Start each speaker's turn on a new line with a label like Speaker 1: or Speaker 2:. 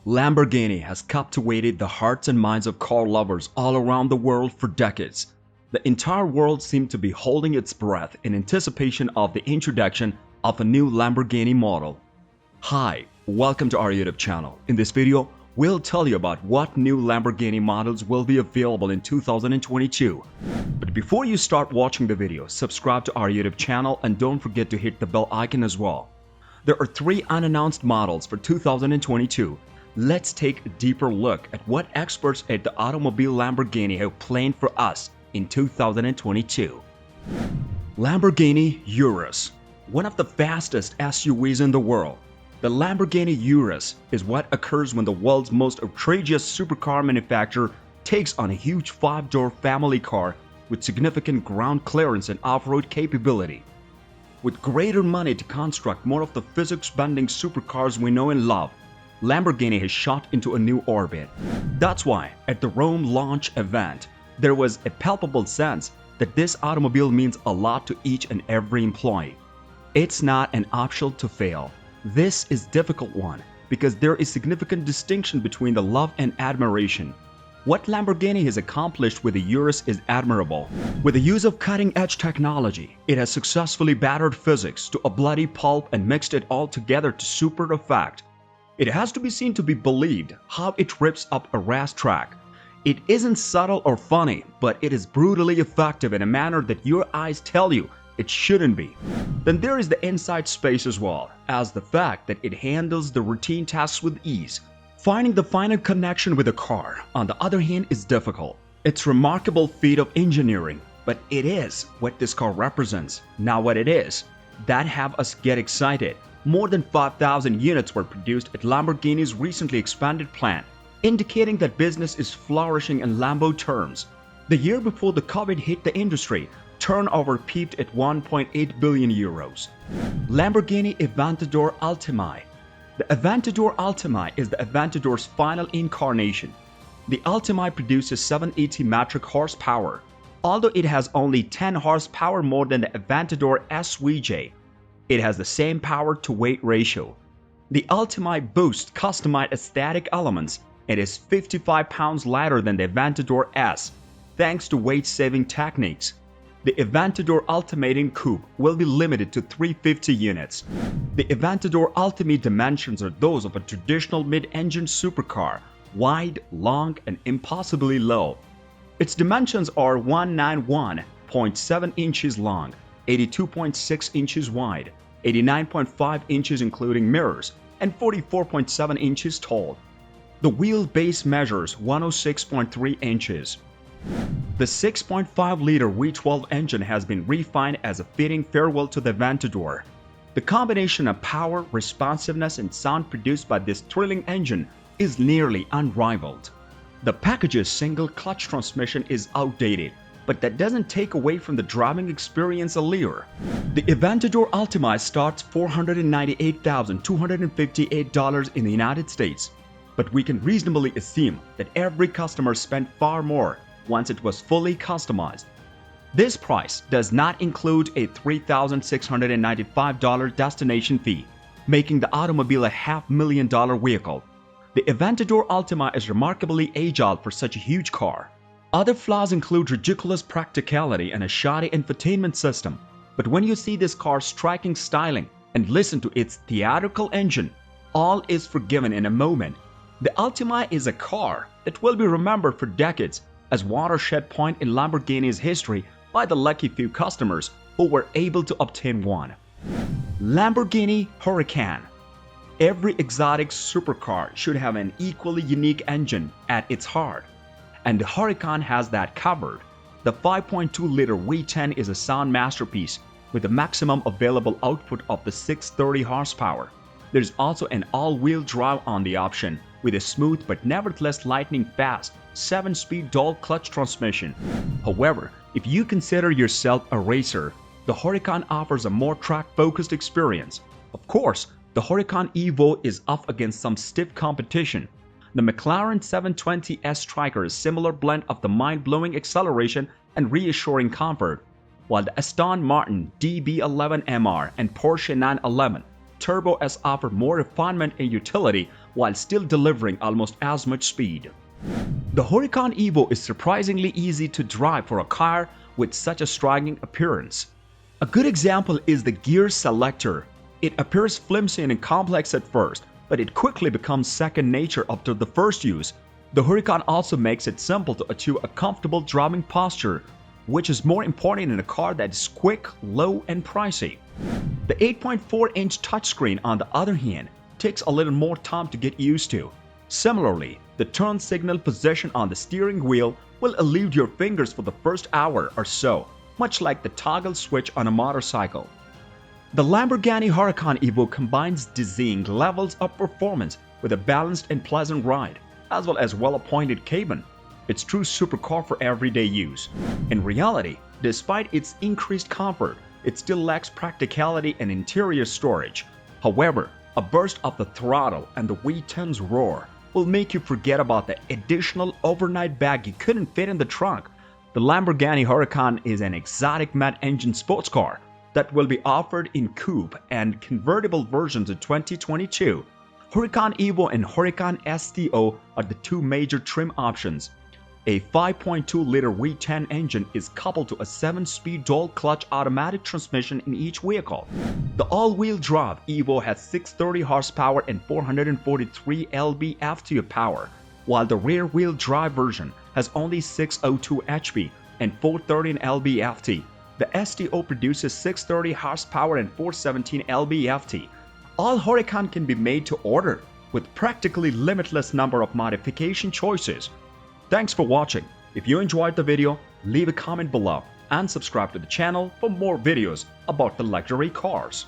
Speaker 1: Lamborghini has captivated the hearts and minds of car lovers all around the world for decades. The entire world seemed to be holding its breath in anticipation of the introduction of a new Lamborghini model. Hi, welcome to our YouTube channel. In this video, we'll tell you about what new Lamborghini models will be available in 2022. But before you start watching the video, subscribe to our YouTube channel and don't forget to hit the bell icon as well. There are 3 unannounced models for 2022. Let's take a deeper look at what experts at the automobile Lamborghini have planned for us in 2022. Lamborghini URUS, one of the fastest SUVs in the world. The Lamborghini URUS is what occurs when the world's most outrageous supercar manufacturer takes on a huge 5-door family car with significant ground clearance and off-road capability. With greater money to construct more of the physics-bending supercars we know and love, Lamborghini has shot into a new orbit. That's why, at the Rome launch event, there was a palpable sense that this automobile means a lot to each and every employee. It's not an option to fail. This is a difficult one because there is significant distinction between the love and admiration. What Lamborghini has accomplished with the URUS is admirable. With the use of cutting-edge technology, it has successfully battered physics to a bloody pulp and mixed it all together to super effect. It has to be seen to be believed how it rips up a racetrack. It isn't subtle or funny, but it is brutally effective in a manner that your eyes tell you it shouldn't be. Then there is the inside space as well, as the fact that it handles the routine tasks with ease. Finding the final connection with a car, on the other hand, is difficult. It's a remarkable feat of engineering, but it is what this car represents, not what it is, that have us get excited. More than 5,000 units were produced at Lamborghini's recently expanded plant, indicating that business is flourishing in Lambo terms. The year before the COVID hit the industry, turnover peaked at 1.8 billion euros. Lamborghini Aventador ULTIMAE. The Aventador ULTIMAE is the Aventador's final incarnation. The ULTIMAE produces 780 metric horsepower, although it has only 10 horsepower more than the Aventador SVJ. It has the same power-to-weight ratio. The ULTIMAE boasts customized aesthetic elements and is 55 pounds lighter than the Aventador S, thanks to weight-saving techniques. The Aventador Ultimate Coupe will be limited to 350 units. The Aventador Ultimate dimensions are those of a traditional mid-engine supercar, wide, long, and impossibly low. Its dimensions are 191.7 inches long, 82.6 inches wide, 89.5 inches including mirrors, and 44.7 inches tall. The wheelbase measures 106.3 inches. The 6.5-liter V12 engine has been refined as a fitting farewell to the Aventador. The combination of power, responsiveness, and sound produced by this thrilling engine is nearly unrivaled. The package's single-clutch transmission is outdated, but that doesn't take away from the driving experience allure. The Aventador ULTIMAE starts $498,258 in the United States, but we can reasonably assume that every customer spent far more once it was fully customized. This price does not include a $3,695 destination fee, making the automobile a $500,000 vehicle. The Aventador ULTIMAE is remarkably agile for such a huge car. Other flaws include ridiculous practicality and a shoddy infotainment system, but when you see this car's striking styling and listen to its theatrical engine, all is forgiven in a moment. The ULTIMAE is a car that will be remembered for decades as a watershed point in Lamborghini's history by the lucky few customers who were able to obtain one. Lamborghini Huracan. Every exotic supercar should have an equally unique engine at its heart, and the Huracan has that covered. The 5.2-liter V10 is a sound masterpiece with a maximum available output of the 630 horsepower. There's also an all-wheel drive on the option with a smooth but nevertheless lightning-fast 7-speed dual-clutch transmission. However, if you consider yourself a racer, the Huracan offers a more track-focused experience. Of course, the Huracan Evo is up against some stiff competition. The McLaren 720S Striker is a similar blend of the mind-blowing acceleration and reassuring comfort, while the Aston Martin DB11 MR and Porsche 911 Turbo S offer more refinement and utility while still delivering almost as much speed. The Huracan Evo is surprisingly easy to drive for a car with such a striking appearance. A good example is the gear selector. It appears flimsy and complex at first, but it quickly becomes second nature after the first use. The Huracan also makes it simple to achieve a comfortable driving posture, which is more important in a car that is quick, low, and pricey. The 8.4-inch touchscreen, on the other hand, takes a little more time to get used to. Similarly, the turn signal position on the steering wheel will elude your fingers for the first hour or so, much like the toggle switch on a motorcycle. The Lamborghini Huracan Evo combines dizzying levels of performance with a balanced and pleasant ride, as well as well-appointed cabin. It's true supercar for everyday use. In reality, despite its increased comfort, it still lacks practicality and interior storage. However, a burst of the throttle and the V10's roar will make you forget about the additional overnight bag you couldn't fit in the trunk. The Lamborghini Huracan is an exotic mid-engine sports car that will be offered in coupe and convertible versions in 2022. Huracan Evo and Huracan STO are the two major trim options. A 5.2-liter V10 engine is coupled to a 7-speed dual-clutch automatic transmission in each vehicle. The all-wheel drive Evo has 630 horsepower and 443 lb-ft of power, while the rear-wheel drive version has only 602 HP and 413 lb-ft. The STO produces 630 horsepower and 417 lb-ft. All Huracan can be made to order, with practically limitless number of modification choices. Thanks for watching. If you enjoyed the video, leave a comment below and subscribe to the channel for more videos about the luxury cars.